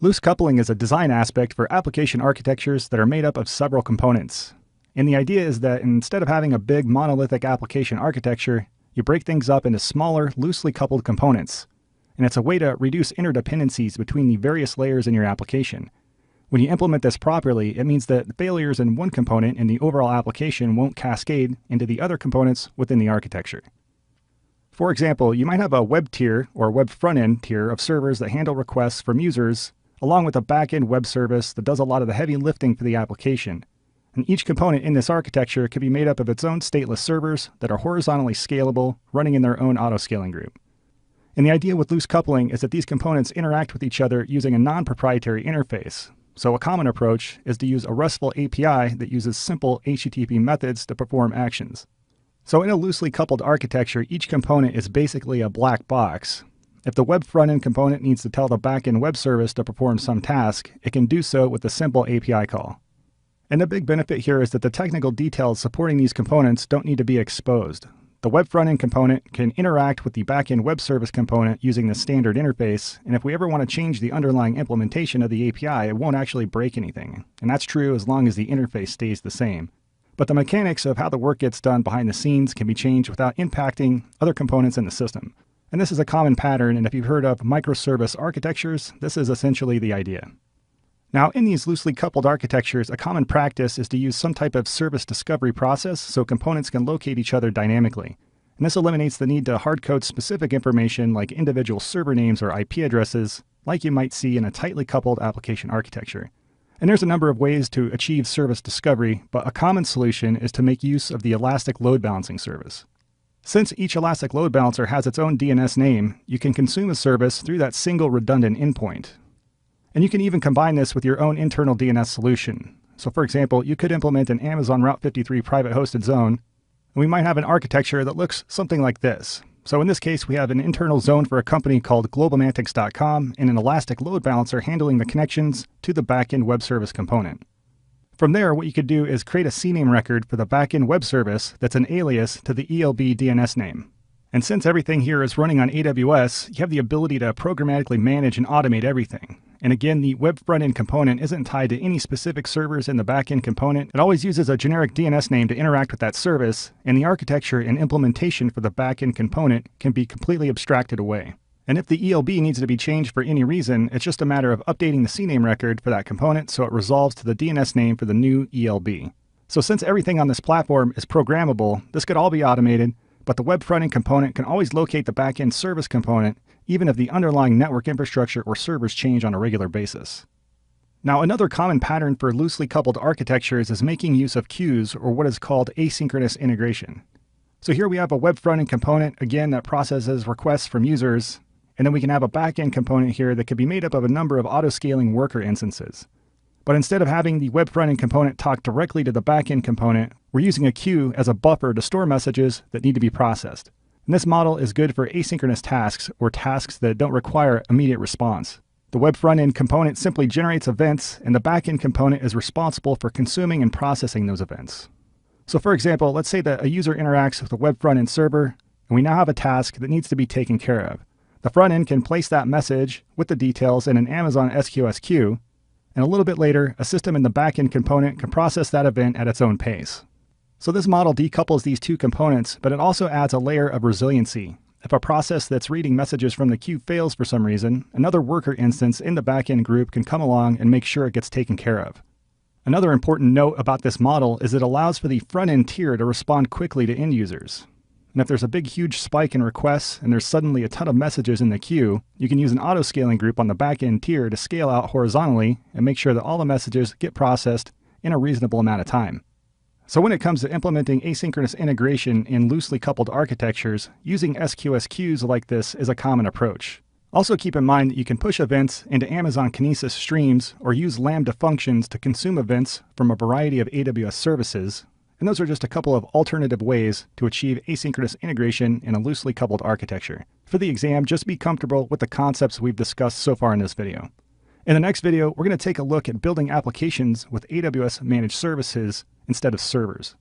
Loose coupling is a design aspect for application architectures that are made up of several components. And the idea is that instead of having a big monolithic application architecture, you break things up into smaller, loosely coupled components. And it's a way to reduce interdependencies between the various layers in your application. When you implement this properly, it means that failures in one component in the overall application won't cascade into the other components within the architecture. For example, you might have a web tier or web front-end tier of servers that handle requests from users, along with a back-end web service that does a lot of the heavy lifting for the application. And each component in this architecture could be made up of its own stateless servers that are horizontally scalable, running in their own autoscaling group. And the idea with loose coupling is that these components interact with each other using a non-proprietary interface. So a common approach is to use a RESTful API that uses simple HTTP methods to perform actions. So in a loosely coupled architecture, each component is basically a black box. If the web front-end component needs to tell the back-end web service to perform some task, it can do so with a simple API call. And the big benefit here is that the technical details supporting these components don't need to be exposed. The web front-end component can interact with the back-end web service component using the standard interface, and if we ever want to change the underlying implementation of the API, it won't actually break anything. And that's true as long as the interface stays the same. But the mechanics of how the work gets done behind the scenes can be changed without impacting other components in the system. And this is a common pattern, and if you've heard of microservice architectures, this is essentially the idea. Now, in these loosely coupled architectures, a common practice is to use some type of service discovery process so components can locate each other dynamically. And this eliminates the need to hard-code specific information like individual server names or IP addresses, like you might see in a tightly coupled application architecture. And there's a number of ways to achieve service discovery, but a common solution is to make use of the Elastic Load Balancing service. Since each Elastic Load Balancer has its own DNS name, you can consume a service through that single redundant endpoint. And you can even combine this with your own internal DNS solution. So for example, you could implement an Amazon Route 53 private hosted zone, and we might have an architecture that looks something like this. So in this case, we have an internal zone for a company called globalmantics.com and an Elastic Load Balancer handling the connections to the backend web service component. From there, what you could do is create a CNAME record for the backend web service that's an alias to the ELB DNS name. And since everything here is running on AWS, you have the ability to programmatically manage and automate everything. And again, the web front-end component isn't tied to any specific servers in the back-end component. It always uses a generic DNS name to interact with that service, and the architecture and implementation for the back-end component can be completely abstracted away. And if the ELB needs to be changed for any reason, it's just a matter of updating the CNAME record for that component so it resolves to the DNS name for the new ELB. So since everything on this platform is programmable, this could all be automated, but the web front-end component can always locate the back-end service component even if the underlying network infrastructure or servers change on a regular basis. Now, another common pattern for loosely coupled architectures is making use of queues, or what is called asynchronous integration. So here we have a web front-end component, again, that processes requests from users, and then we can have a back-end component here that could be made up of a number of auto-scaling worker instances. But instead of having the web front-end component talk directly to the back-end component, we're using a queue as a buffer to store messages that need to be processed. And this model is good for asynchronous tasks or tasks that don't require immediate response. The web front-end component simply generates events, and the back-end component is responsible for consuming and processing those events. So for example, let's say that a user interacts with a web front-end server, and we now have a task that needs to be taken care of. The front-end can place that message with the details in an Amazon SQS queue, and a little bit later, a system in the back-end component can process that event at its own pace. So this model decouples these two components, but it also adds a layer of resiliency. If a process that's reading messages from the queue fails for some reason, another worker instance in the backend group can come along and make sure it gets taken care of. Another important note about this model is it allows for the front-end tier to respond quickly to end users. And if there's a big, huge spike in requests and there's suddenly a ton of messages in the queue, you can use an auto-scaling group on the backend tier to scale out horizontally and make sure that all the messages get processed in a reasonable amount of time. So when it comes to implementing asynchronous integration in loosely coupled architectures, using SQS queues like this is a common approach. Also keep in mind that you can push events into Amazon Kinesis streams or use Lambda functions to consume events from a variety of AWS services, and those are just a couple of alternative ways to achieve asynchronous integration in a loosely coupled architecture. For the exam, just be comfortable with the concepts we've discussed so far in this video. In the next video, we're going to take a look at building applications with AWS managed services instead of servers.